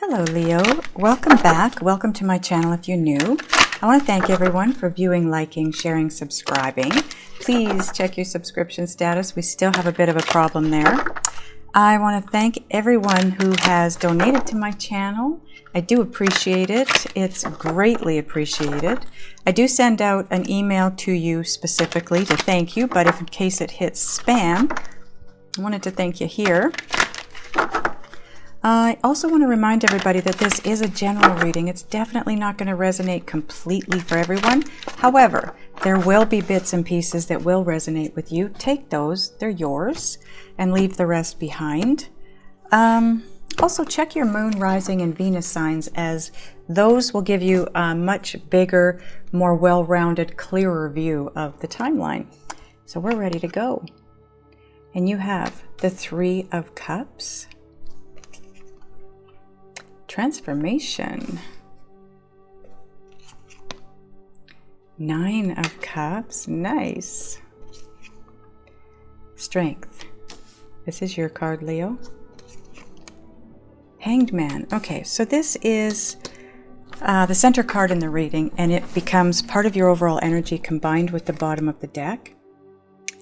Hello Leo, welcome back. Welcome to my channel if you're new. I want to thank everyone for viewing, liking, sharing, subscribing. Please check your subscription status. We still have a bit of a problem there. I want to thank everyone who has donated to my channel. I do appreciate it. It's greatly appreciated. I do send out an email to you specifically to thank you, but if in case it hits spam, I wanted to thank you here. I also want to remind everybody that this is a general reading. It's definitely not going to resonate completely for everyone. However, there will be bits and pieces that will resonate with you. Take those, they're yours, and leave the rest behind. Also, check your moon, rising, and Venus signs, as those will give you a much bigger, more well-rounded, clearer view of the timeline. So we're ready to go. And you have the Three of Cups. Transformation. Nine of Cups. Nice. Strength. This is your card, Leo. Hanged Man. Okay, so this is the center card in the reading, and it becomes part of your overall energy combined with the bottom of the deck.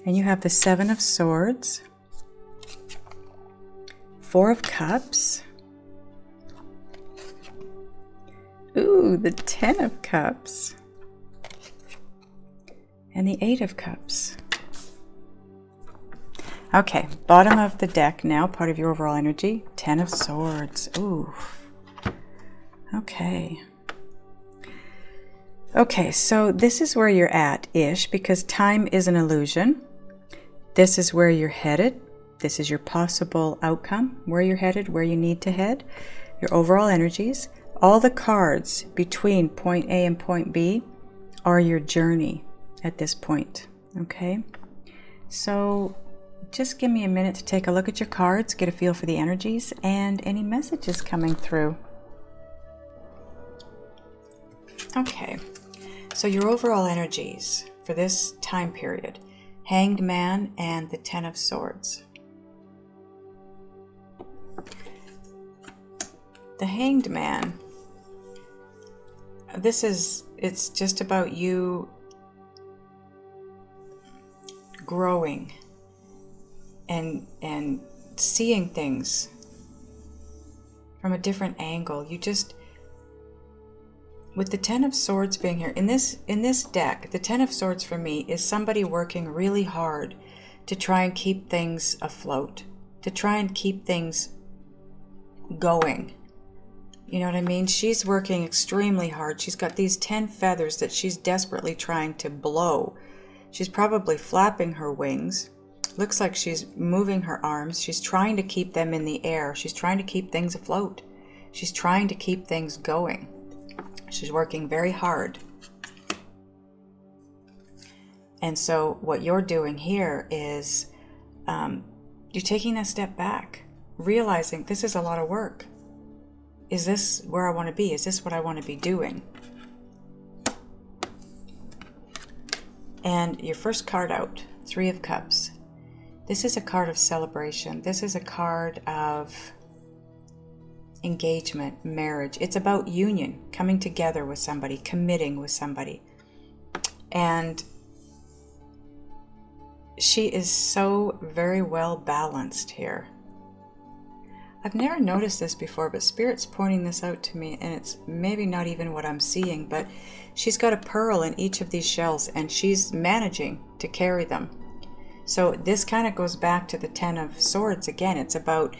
And you have the Seven of Swords, Four of Cups, ooh, the Ten of Cups, and the Eight of Cups. Okay, bottom of the deck now, part of your overall energy, Ten of Swords. Ooh. Okay. Okay, so this is where you're at-ish, because time is an illusion. This is where you're headed. This is your possible outcome, where you're headed, where you need to head, your overall energies. All the cards between point A and point B are your journey at this point, okay? So just give me a minute to take a look at your cards, get a feel for the energies, and any messages coming through. Okay, so your overall energies for this time period, Hanged Man and the Ten of Swords. The Hanged Man, it's just about you growing and seeing things from a different angle. You just, with the Ten of Swords being here, in this deck, the Ten of Swords for me is somebody working really hard to try and keep things afloat, to try and keep things going. You know what I mean? She's working extremely hard. She's got these 10 feathers that she's desperately trying to blow. She's probably flapping her wings. Looks like she's moving her arms. She's trying to keep them in the air. She's trying to keep things afloat. She's trying to keep things going. She's working very hard. And so what you're doing here is you're taking a step back, realizing this is a lot of work. Is this where I want to be? Is this what I want to be doing? And your first card out, Three of Cups. This is a card of celebration. This is a card of engagement, marriage. It's about union, coming together with somebody, committing with somebody. And she is so very well balanced here. I've never noticed this before, but Spirit's pointing this out to me, and it's maybe not even what I'm seeing, but she's got a pearl in each of these shells, and she's managing to carry them. So this kind of goes back to the Ten of Swords again. It's about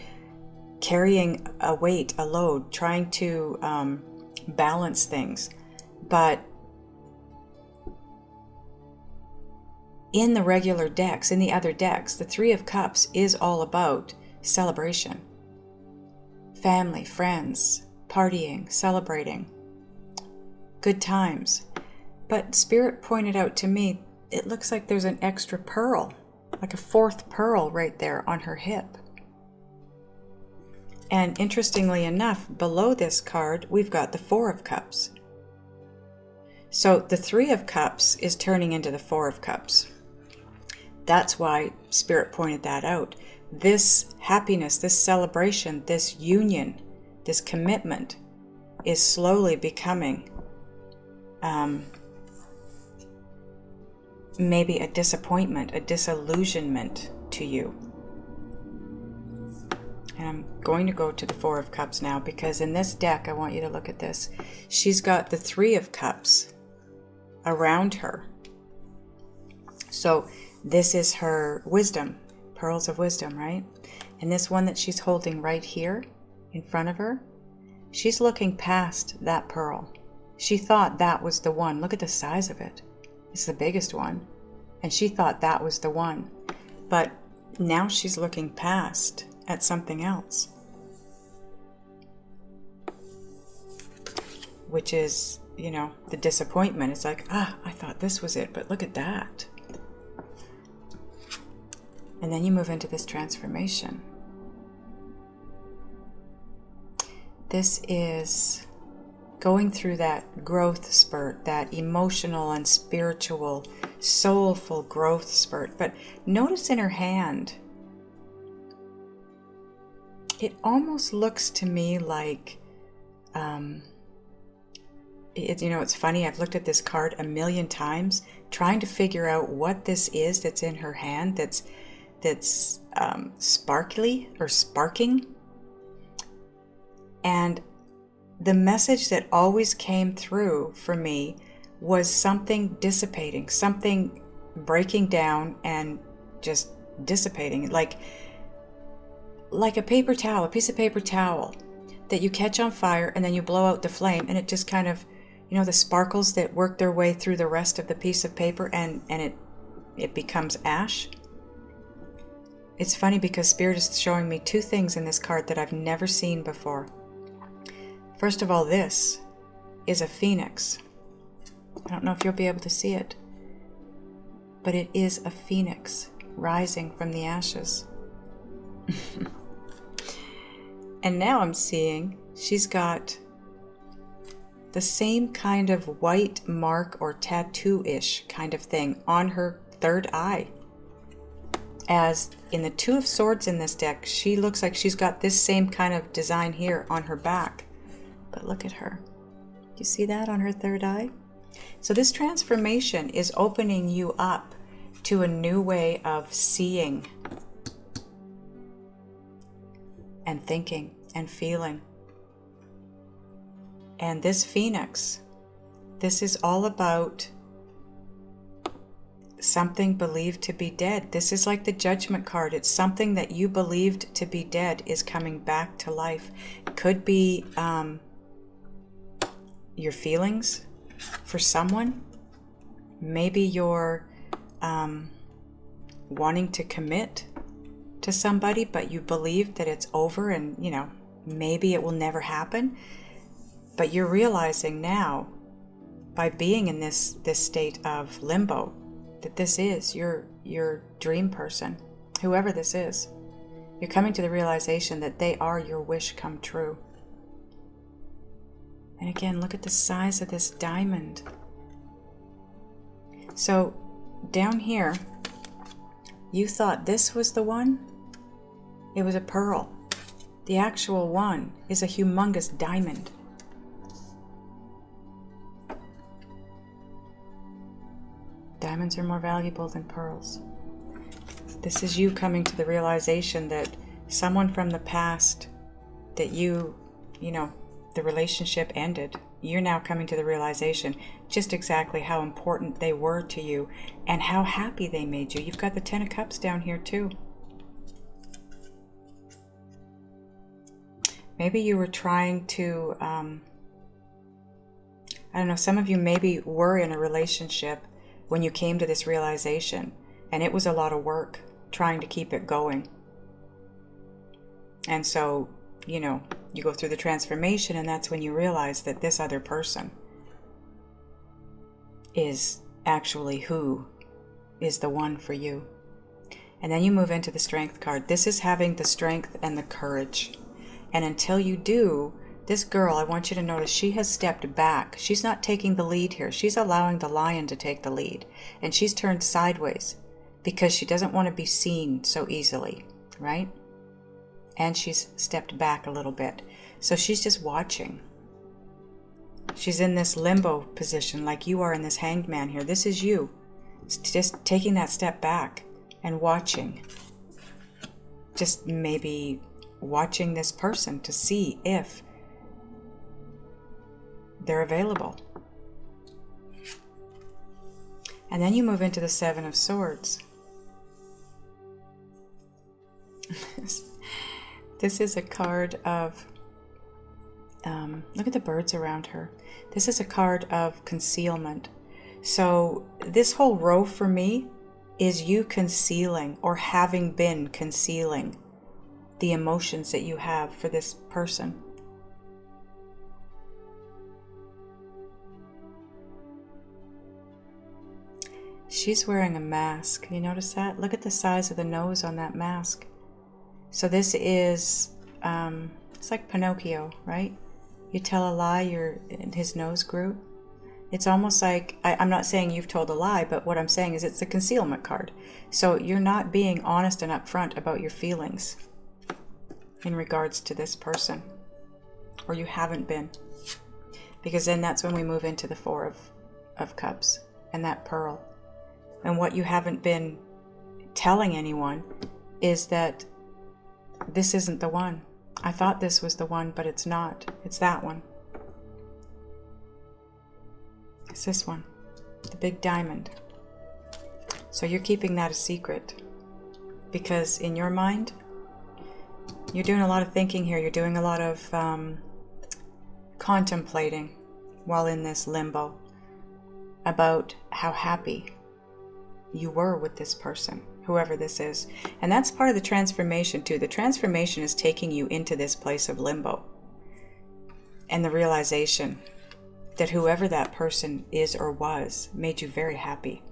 carrying a weight, a load, trying to balance things. But in the regular decks, in the other decks, the Three of Cups is all about celebration. Family, friends, partying, celebrating, good times. But Spirit pointed out to me, it looks like there's an extra pearl, like a fourth pearl right there on her hip. And interestingly enough, below this card, we've got the Four of Cups. So the Three of Cups is turning into the Four of Cups. That's why Spirit pointed that out. This happiness, this celebration, this union this commitment is slowly becoming maybe a disappointment, a disillusionment to you. And I'm going to go to the Four of Cups now, because in this deck, I want you to look at this. She's got the Three of Cups around her. So this is her wisdom, pearls of wisdom, right? And this one that she's holding right here in front of her, she's looking past that pearl. She thought that was the one. Look at the size of it. It's the biggest one. And she thought that was the one. But now she's looking past at something else, which is, you know, the disappointment. It's like, I thought this was it, but look at that. And then you move into this transformation. This is going through that growth spurt, that emotional and spiritual, soulful growth spurt. But notice in her hand, it almost looks to me like, it's funny, I've looked at this card a million times, trying to figure out what this is that's in her hand that's sparkly or sparking. And the message that always came through for me was something dissipating, something breaking down and just dissipating, like a paper towel, a piece of paper towel that you catch on fire and then you blow out the flame, and it just kind of, the sparkles that work their way through the rest of the piece of paper, and it becomes ash. It's funny because Spirit is showing me two things in this card that I've never seen before. First of all, this is a phoenix. I don't know if you'll be able to see it, but it is a phoenix rising from the ashes. And now I'm seeing she's got the same kind of white mark or tattoo-ish kind of thing on her third eye. As in the Two of Swords in this deck, she looks like she's got this same kind of design here on her back. But look at her. Do you see that on her third eye? So this transformation is opening you up to a new way of seeing and thinking and feeling. And this phoenix, this is all about something believed to be dead. This is like the Judgment card. It's something that you believed to be dead is coming back to life. It could be your feelings for someone. Maybe you're wanting to commit to somebody, but you believe that it's over and, maybe it will never happen. But you're realizing now, by being in this state of limbo, that this is your dream person, whoever this is. You're coming to the realization that they are your wish come true. And again, look at the size of this diamond. So down here, you thought this was the one. It was a pearl. The actual one is a humongous diamond. Diamonds are more valuable than pearls. This is you coming to the realization that someone from the past that the relationship ended. You're now coming to the realization just exactly how important they were to you and how happy they made you. You've got the Ten of Cups down here too. Maybe you were trying to, I don't know, some of you maybe were in a relationship when you came to this realization, and it was a lot of work trying to keep it going. And so, you go through the transformation, and that's when you realize that this other person is actually who is the one for you. And then you move into the Strength card. This is having the strength and the courage. And until you do, this girl, I want you to notice, she has stepped back. She's not taking the lead here. She's allowing the lion to take the lead. And she's turned sideways because she doesn't want to be seen so easily, right? and she's stepped back a little bit. So she's just watching. She's in this limbo position like you are in this hanged man here. This is you. It's just taking that step back and watching. Just maybe watching this person to see if they're available. And then you move into the Seven of Swords. This is a card of, look at the birds around her. This is a card of concealment. So this whole row for me is you concealing or having been concealing the emotions that you have for this person. She's wearing a mask. Can you notice that? Look at the size of the nose on that mask. So this is, it's like Pinocchio, right? You tell a lie, his nose grew. It's almost like, I'm not saying you've told a lie, but what I'm saying is it's a concealment card. So you're not being honest and upfront about your feelings in regards to this person. Or you haven't been. Because then that's when we move into the Four of Cups and that pearl. And what you haven't been telling anyone is that this isn't the one. I thought this was the one, but it's not. It's that one. It's this one, the big diamond. So you're keeping that a secret because in your mind, you're doing a lot of thinking here. You're doing a lot of contemplating while in this limbo about how happy you were with this person, whoever this is. And that's part of the transformation too. The transformation is taking you into this place of limbo and the realization that whoever that person is or was made you very happy.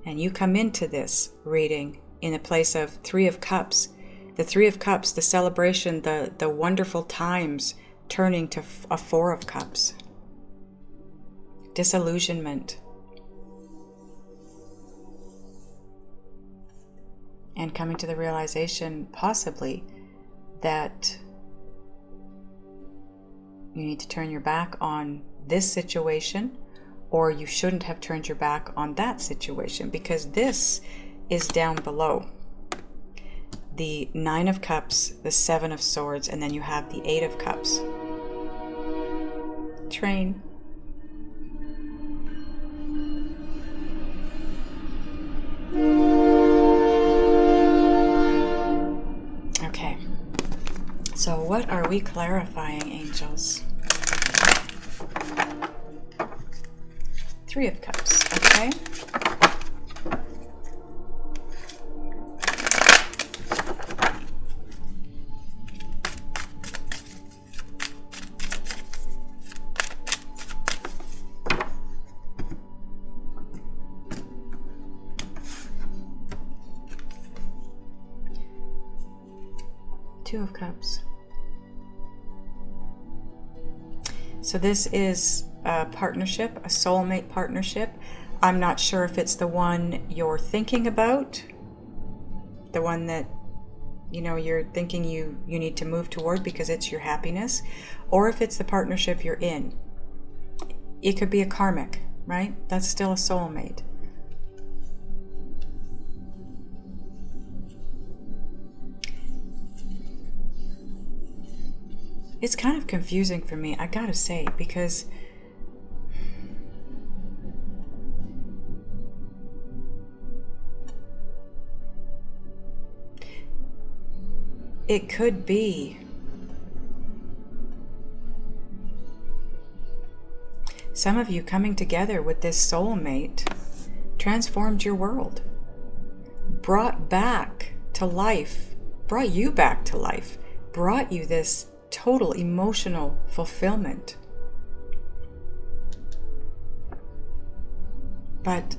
And you come into this reading in a place of Three of Cups. The Three of Cups, the celebration, the wonderful times turning to a Four of Cups. Disillusionment. And coming to the realization, possibly, that you need to turn your back on this situation, or you shouldn't have turned your back on that situation, because this is down below. The Nine of Cups, the Seven of Swords, and then you have the Eight of Cups. Train. Okay. So what are we clarifying, angels? Three of Cups, okay? Two of Cups. So this is a partnership, a soulmate partnership. I'm not sure if it's the one you're thinking about, the one that, you know, you're thinking you need to move toward because it's your happiness, or if it's the partnership you're in. It could be a karmic, right? That's still a soulmate. It's kind of confusing for me, I gotta say, because it could be some of you coming together with this soulmate transformed your world, brought back to life, brought you back to life, brought you this total emotional fulfillment. But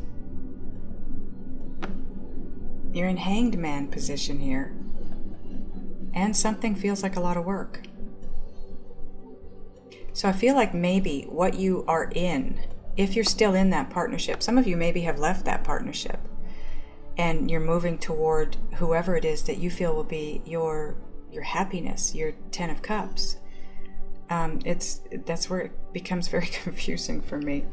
you're in hanged man position here, and something feels like a lot of work. So I feel like maybe what you are in, if you're still in that partnership, some of you maybe have left that partnership, and you're moving toward whoever it is that you feel will be your happiness, your 10 of Cups. That's where it becomes very confusing for me.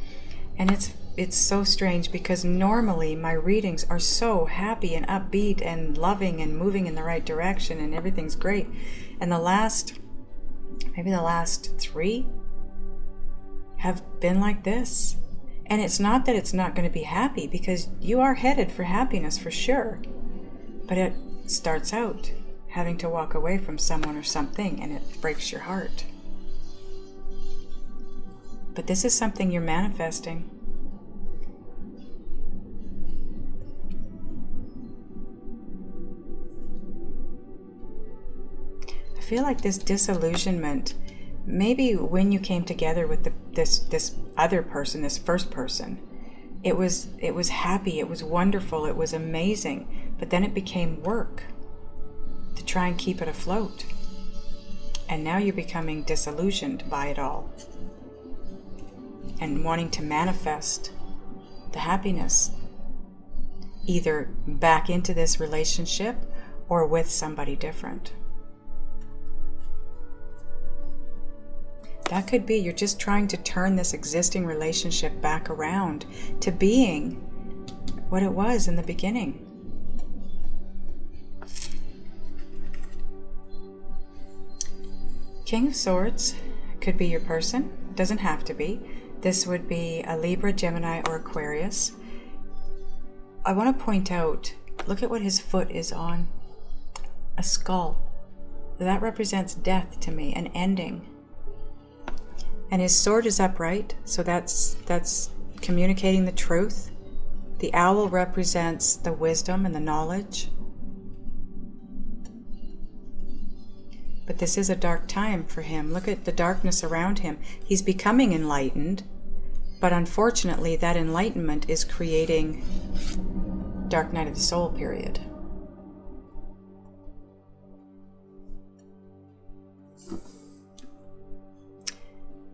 And it's so strange, because normally my readings are so happy and upbeat and loving and moving in the right direction and everything's great. And maybe the last 3 have been like this. And it's not that it's not going to be happy, because you are headed for happiness for sure. But it starts out having to walk away from someone or something, and it breaks your heart. But this is something you're manifesting. I feel like this disillusionment, maybe when you came together with this other person, this first person, it was happy, it was wonderful, it was amazing, but then it became work to try and keep it afloat. And now you're becoming disillusioned by it all and wanting to manifest the happiness either back into this relationship or with somebody different. That could be you're just trying to turn this existing relationship back around to being what it was in the beginning. King of Swords could be your person. It doesn't have to be. This would be a Libra, Gemini, or Aquarius. I want to point out, look at what his foot is on. A skull. That represents death to me, an ending. And his sword is upright, so that's communicating the truth. The owl represents the wisdom and the knowledge. But this is a dark time for him. Look at the darkness around him. He's becoming enlightened, but unfortunately that enlightenment is creating dark night of the soul period.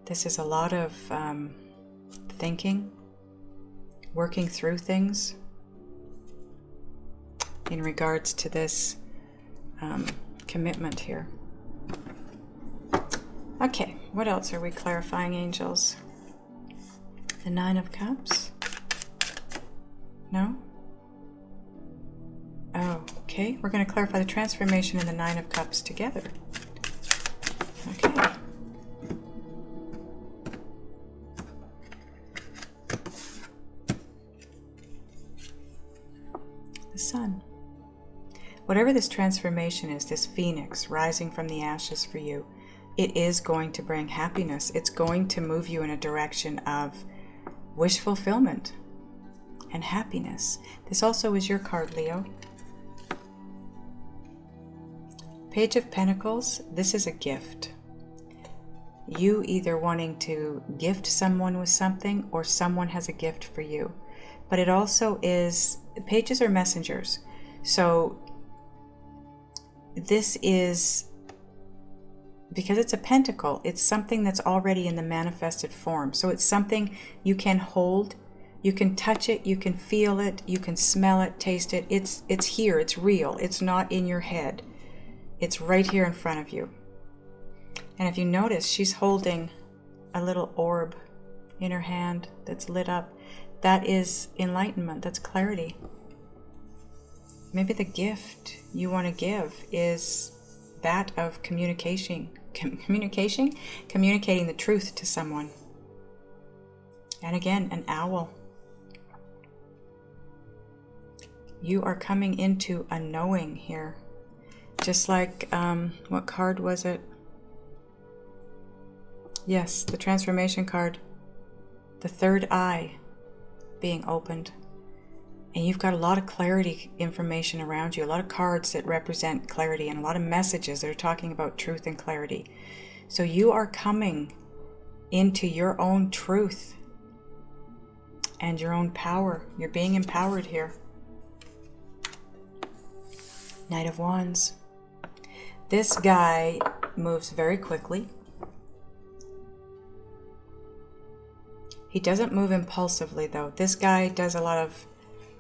This is a lot of thinking, working through things in regards to this commitment here. Okay, what else are we clarifying, angels? The 9 of Cups? No? Oh, okay. We're going to clarify the transformation in the 9 of Cups together. Okay. The Sun. Whatever this transformation is, this phoenix rising from the ashes for you, it is going to bring happiness. It's going to move you in a direction of wish fulfillment and happiness. This also is your card, Leo. Page of Pentacles, this is a gift. You either wanting to gift someone with something, or someone has a gift for you. But it also is, pages are messengers. So this is, because it's a pentacle, it's something that's already in the manifested form. So it's something you can hold, you can touch it, you can feel it, you can smell it, taste it. It's here, it's real, it's not in your head. It's right here in front of you. And if you notice, she's holding a little orb in her hand that's lit up. That is enlightenment, that's clarity. Maybe the gift you want to give is that of communicating the truth to someone. And again, an owl. You are coming into a knowing here. Just like, what card was it? Yes, the transformation card. The third eye being opened. And you've got a lot of clarity information around you, a lot of cards that represent clarity, and a lot of messages that are talking about truth and clarity. So you are coming into your own truth and your own power. You're being empowered here. Knight of Wands. This guy moves very quickly. He doesn't move impulsively, though. This guy does a lot of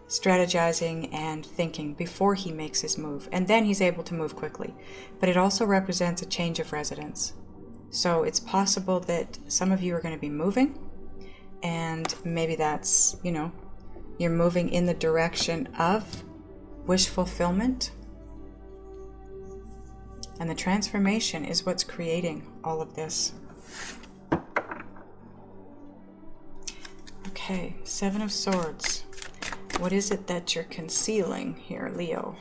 strategizing and thinking before he makes his move. And then he's able to move quickly. But it also represents a change of residence. So it's possible that some of you are going to be moving, and maybe that's, you know, you're moving in the direction of wish fulfillment. And the transformation is what's creating all of this. Okay, Seven of Swords. What is it that you're concealing here, Leo?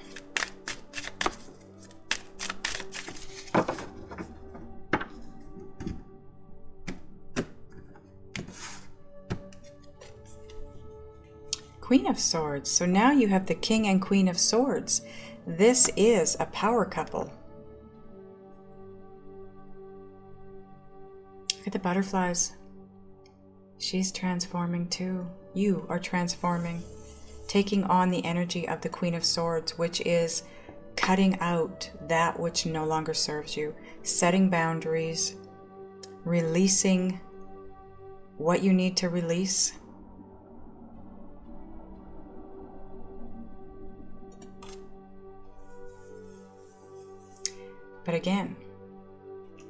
Queen of Swords. So now you have the King and Queen of Swords. This is a power couple. Look at the butterflies. She's transforming too. You are transforming, taking on the energy of the Queen of Swords, which is cutting out that which no longer serves you, setting boundaries, releasing what you need to release. But again,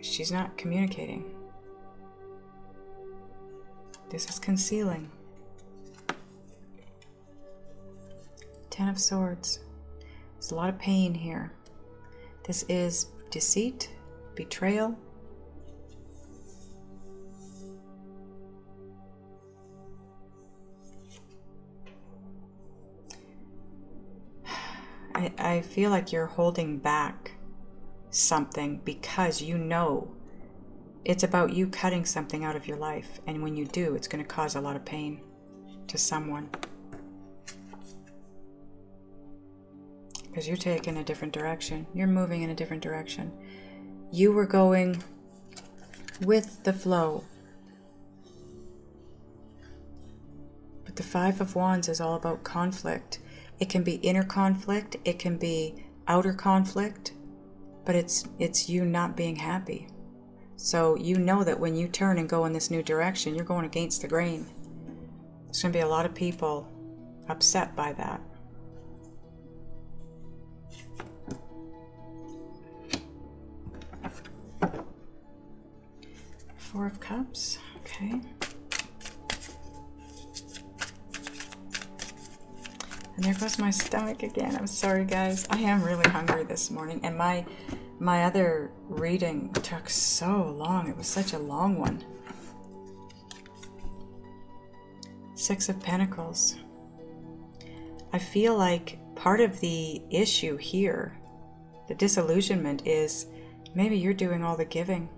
she's not communicating. This is concealing. Ten of Swords. There's a lot of pain here. This is deceit, betrayal. I feel like you're holding back something because you know it's about you cutting something out of your life, and when you do, it's going to cause a lot of pain to someone because you're taking a different direction. You're moving in a different direction. You were going with the flow, but the Five of Wands is all about conflict. It can be inner conflict, it can be outer conflict, but it's you not being happy. So you know that when you turn and go in this new direction, you're going against the grain. There's going to be a lot of people upset by that. Four of Cups, okay. And there goes my stomach again. I'm sorry, guys. I am really hungry this morning, and my other reading took so long. It was such a long one. Six of Pentacles. I feel like part of the issue here, the disillusionment, is maybe you're doing all the giving.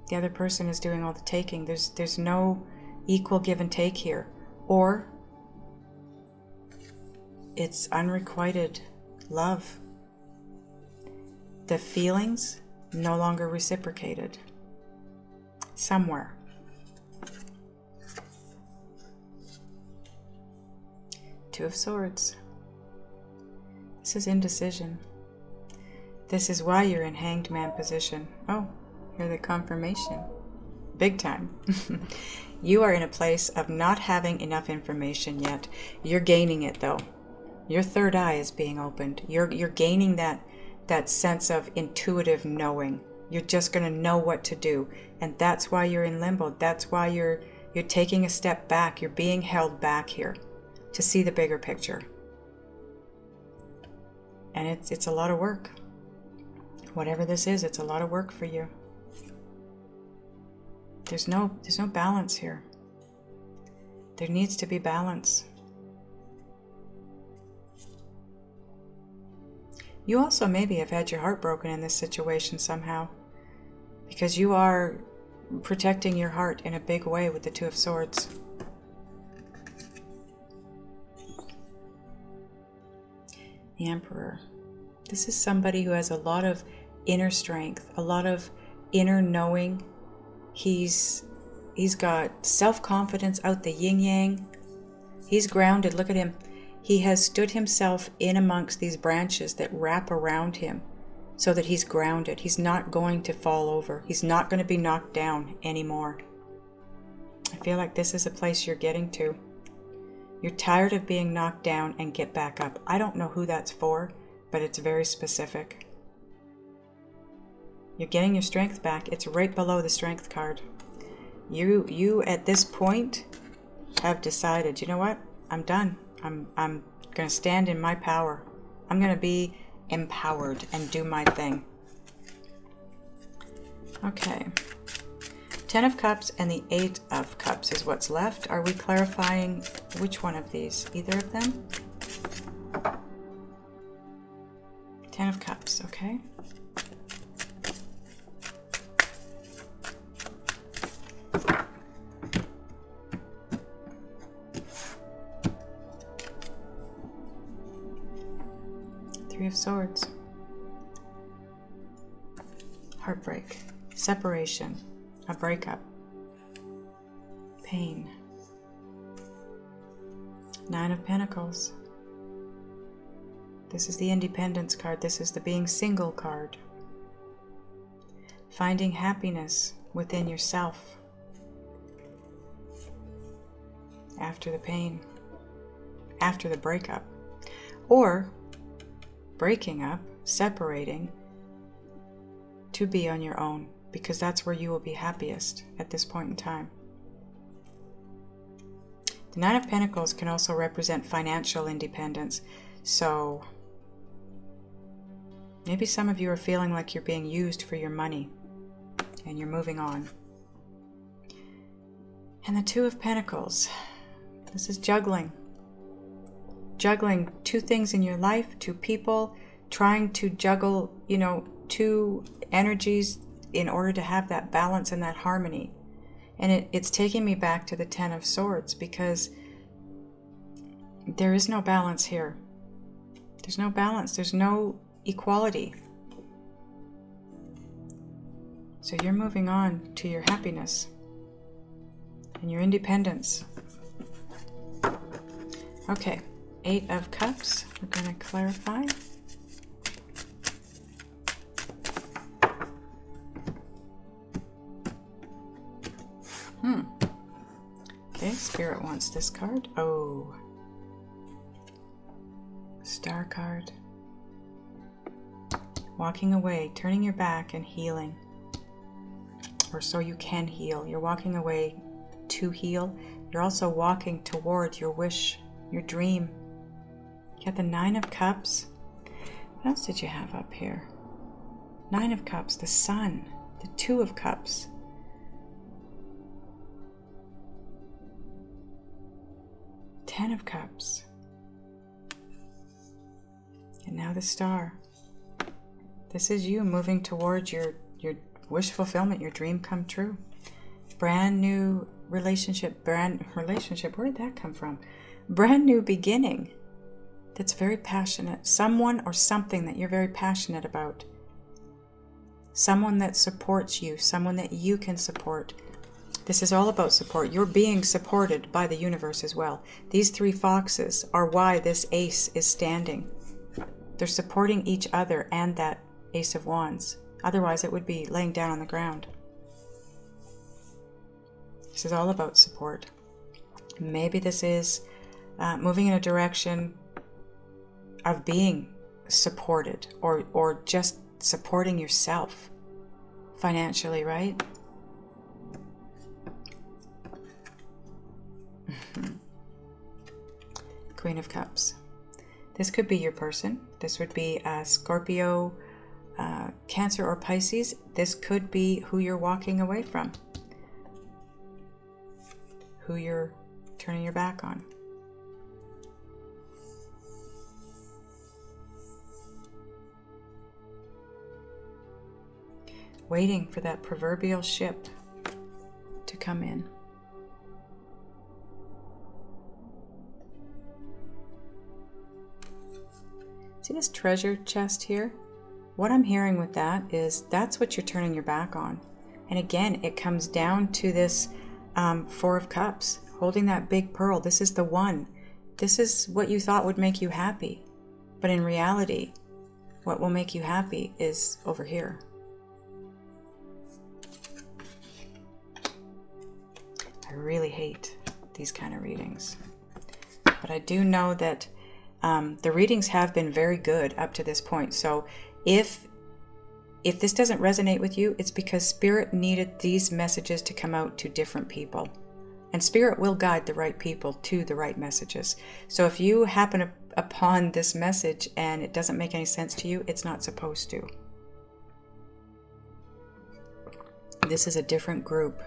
The other person is doing all the taking. There's no equal give and take here. Or it's unrequited love. The feelings no longer reciprocated somewhere. Two of Swords. This is indecision. This is why you're in Hanged Man position. Oh, here's the confirmation. Big time. You are in a place of not having enough information yet. You're gaining it though. Your third eye is being opened. You're gaining that sense of intuitive knowing. You're just going to know what to do. And that's why you're in limbo. That's why you're taking a step back. You're being held back here to see the bigger picture. And it's a lot of work. Whatever this is, it's a lot of work for you. There's no balance here. There needs to be balance. You also maybe have had your heart broken in this situation somehow, because you are protecting your heart in a big way with the Two of Swords. The Emperor. This is somebody who has a lot of inner strength, a lot of inner knowing. He's got self-confidence out the yin-yang. He's grounded. Look at him. He has stood himself in amongst these branches that wrap around him so that he's grounded. He's not going to fall over. He's not going to be knocked down anymore. I feel like this is a place you're getting to. You're tired of being knocked down and get back up. I don't know who that's for, but it's very specific. You're getting your strength back. It's right below the strength card. You at this point have decided, you know what? I'm done. I'm going to stand in my power. I'm going to be empowered and do my thing. Okay. 10 of Cups and the 8 of Cups is what's left. Are we clarifying which one of these? Either of them? 10 of Cups, okay. Three of Swords. Heartbreak. Separation. A breakup. Pain. 9 of Pentacles. This is the independence card. This is the being single card. Finding happiness within yourself after the pain, after the breakup, or breaking up, separating to be on your own, because that's where you will be happiest at this point in time. The 9 of Pentacles can also represent financial independence. So maybe some of you are feeling like you're being used for your money and you're moving on. And the 2 of Pentacles. This is juggling. Juggling 2 things in your life, 2 people, trying to juggle, 2 energies in order to have that balance and that harmony. And it's taking me back to the 10 of Swords, because there is no balance here. There's no balance. There's no equality. So you're moving on to your happiness and your independence. Okay, 8 of Cups. We're going to clarify. Okay, Spirit wants this card. Oh. Star card. Walking away, turning your back and healing. Or so you can heal. You're walking away to heal. You're also walking toward your wish, your dream. You got the 9 of Cups. What else did you have up here? 9 of Cups, the Sun, the 2 of Cups. 10 of Cups. And now the Star. This is you moving towards your wish fulfillment, your dream come true. Brand new relationship. Where did that come from? Brand new beginning that's very passionate. Someone or something that you're very passionate about. Someone that supports you. Someone that you can support. This is all about support. You're being supported by the universe as well. These 3 foxes are why this ace is standing. They're supporting each other and that Ace of Wands. Otherwise, it would be laying down on the ground. This is all about support. Maybe this is moving in a direction of being supported, or just supporting yourself financially, right? Queen of Cups. This could be your person. This would be Scorpio, Cancer, or Pisces. This could be who you're walking away from, who you're turning your back on. Waiting for that proverbial ship to come in. See this treasure chest here? What I'm hearing with that is that's what you're turning your back on. And again, it comes down to this 4 of Cups, holding that big pearl. This is the one. This is what you thought would make you happy. But in reality, what will make you happy is over here. I really hate these kind of readings. But I do know that the readings have been very good up to this point. So if this doesn't resonate with you, it's because Spirit needed these messages to come out to different people. And Spirit will guide the right people to the right messages. So if you happen upon this message and it doesn't make any sense to you, it's not supposed to. This is a different group,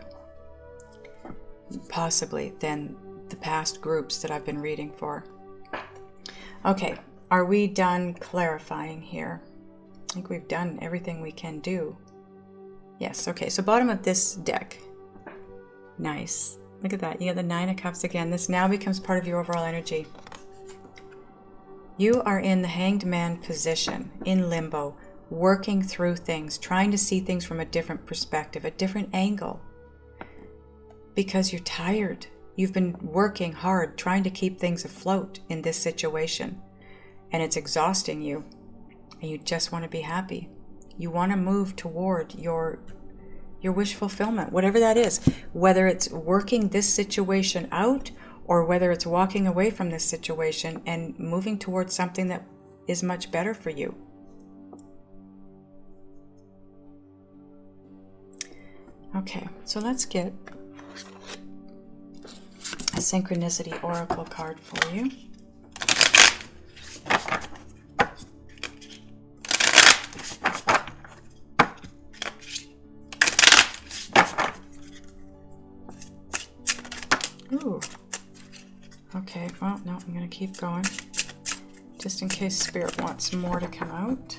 possibly, than the past groups that I've been reading for. Okay, are we done clarifying here? I think we've done everything we can do. Yes, okay, so bottom of this deck. Nice. Look at that. You got the Nine of Cups again. This now becomes part of your overall energy. You are in the Hanged Man position, in limbo, working through things, trying to see things from a different perspective, a different angle. Because you're tired. You've been working hard, trying to keep things afloat in this situation. And it's exhausting you. And you just want to be happy. You want to move toward your wish fulfillment, whatever that is. Whether it's working this situation out, or whether it's walking away from this situation and moving towards something that is much better for you. Okay, so let's get a Synchronicity Oracle card for you. Ooh. Okay, well, no, I'm going to keep going, just in case Spirit wants more to come out.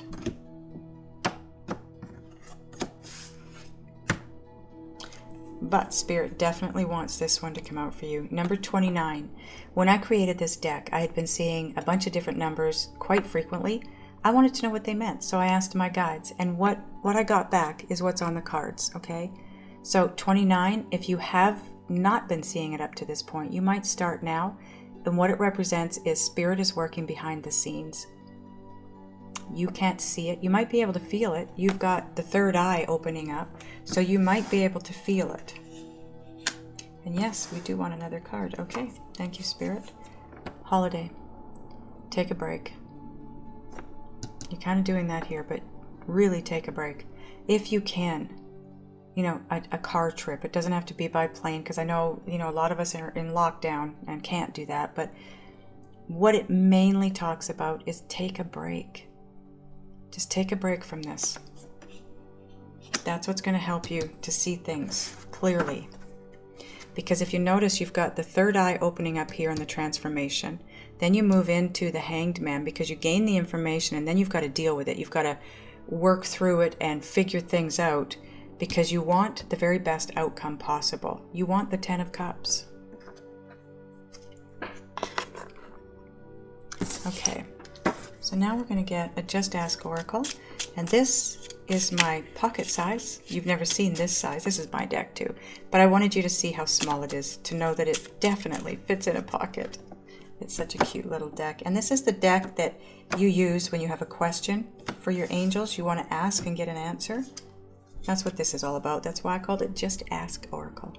But Spirit definitely wants this one to come out for you. Number 29. When I created this deck, I had been seeing a bunch of different numbers quite frequently. I wanted to know what they meant, so I asked my guides, and what I got back is what's on the cards, okay? So 29, if you have not been seeing it up to this point, you might start now. And what it represents is Spirit is working behind the scenes. You can't see it. You might be able to feel it. You've got the third eye opening up, so you might be able to feel it. And yes, we do want another card. Okay, thank you, Spirit. Holiday. Take a break. You're kind of doing that here, but really take a break. If you can. You know, a car trip. It doesn't have to be by plane, because I know, you know, a lot of us are in lockdown and can't do that. But what it mainly talks about is take a break. Just take a break from this. That's what's going to help you to see things clearly. Because if you notice, you've got the third eye opening up here in the transformation. Then you move into the Hanged Man, because you gain the information and then you've got to deal with it. You've got to work through it and figure things out. Because you want the very best outcome possible. You want the 10 of Cups. Okay, so now we're going to get a Just Ask Oracle. And this is my pocket size. You've never seen this size. This is my deck too. But I wanted you to see how small it is, to know that it definitely fits in a pocket. It's such a cute little deck. And this is the deck that you use when you have a question for your angels. You want to ask and get an answer. That's what this is all about. That's why I called it Just Ask Oracle.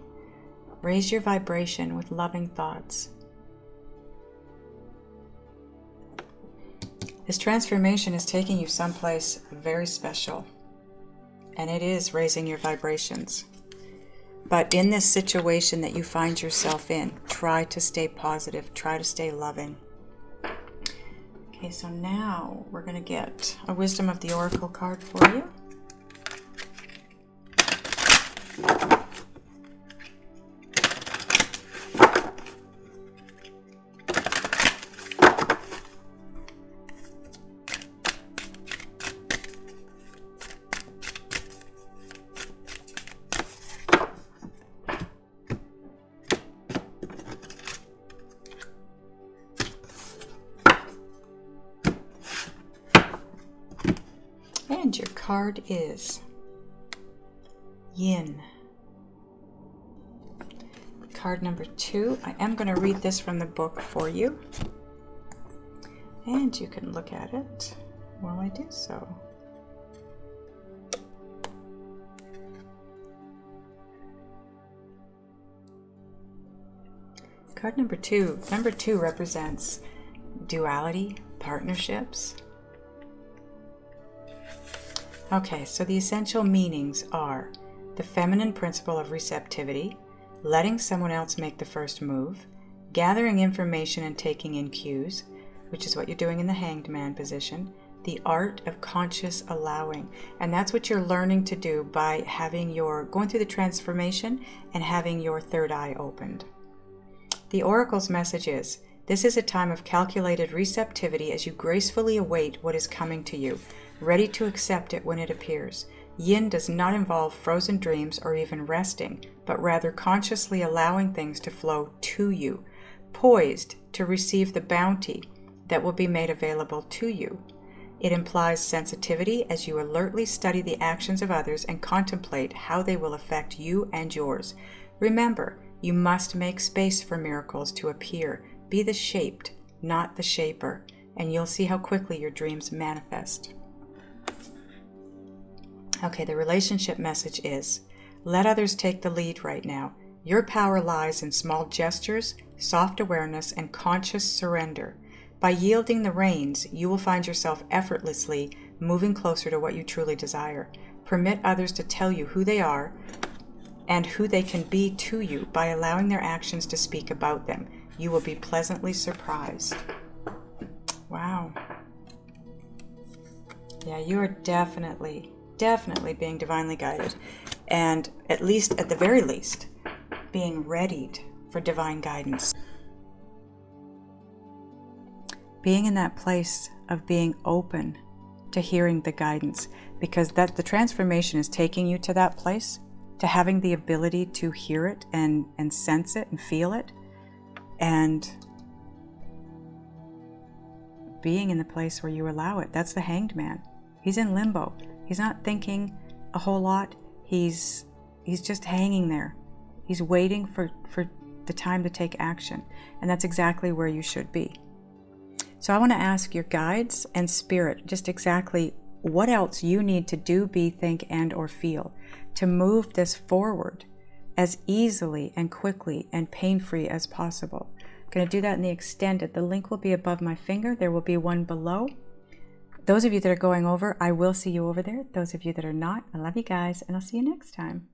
Raise your vibration with loving thoughts. This transformation is taking you someplace very special. And it is raising your vibrations. But in this situation that you find yourself in, try to stay positive. Try to stay loving. Okay, so now we're going to get a Wisdom of the Oracle card for you. And your card is Yin. Card number 2. I am going to read this from the book for you. And you can look at it while I do so. Card number 2. Number 2 represents duality, partnerships. Okay, so the essential meanings are the feminine principle of receptivity, letting someone else make the first move, gathering information and taking in cues, which is what you're doing in the Hanged Man position, the art of conscious allowing. And that's what you're learning to do by going through the transformation and having your third eye opened. The Oracle's message is, this is a time of calculated receptivity as you gracefully await what is coming to you, ready to accept it when it appears. Yin does not involve frozen dreams or even resting, but rather consciously allowing things to flow to you, poised to receive the bounty that will be made available to you. It implies sensitivity as you alertly study the actions of others and contemplate how they will affect you and yours. Remember, you must make space for miracles to appear. Be the shaped, not the shaper, and you'll see how quickly your dreams manifest. Okay, the relationship message is, let others take the lead right now. Your power lies in small gestures, soft awareness, and conscious surrender. By yielding the reins, you will find yourself effortlessly moving closer to what you truly desire. Permit others to tell you who they are and who they can be to you by allowing their actions to speak about them. You will be pleasantly surprised. Wow. Yeah, you are definitely being divinely guided. And at the very least, being readied for divine guidance. Being in that place of being open to hearing the guidance, because the transformation is taking you to that place, to having the ability to hear it and sense it and feel it, and being in the place where you allow it. That's the Hanged Man. He's in limbo. He's not thinking a whole lot. He's just hanging there. He's waiting for the time to take action. And that's exactly where you should be. So I want to ask your guides and spirit just exactly what else you need to do, be, think, and or feel to move this forward as easily and quickly and pain-free as possible. I'm going to do that in the extended. The link will be above my finger. There will be one below. Those of you that are going over, I will see you over there. Those of you that are not, I love you guys, and I'll see you next time.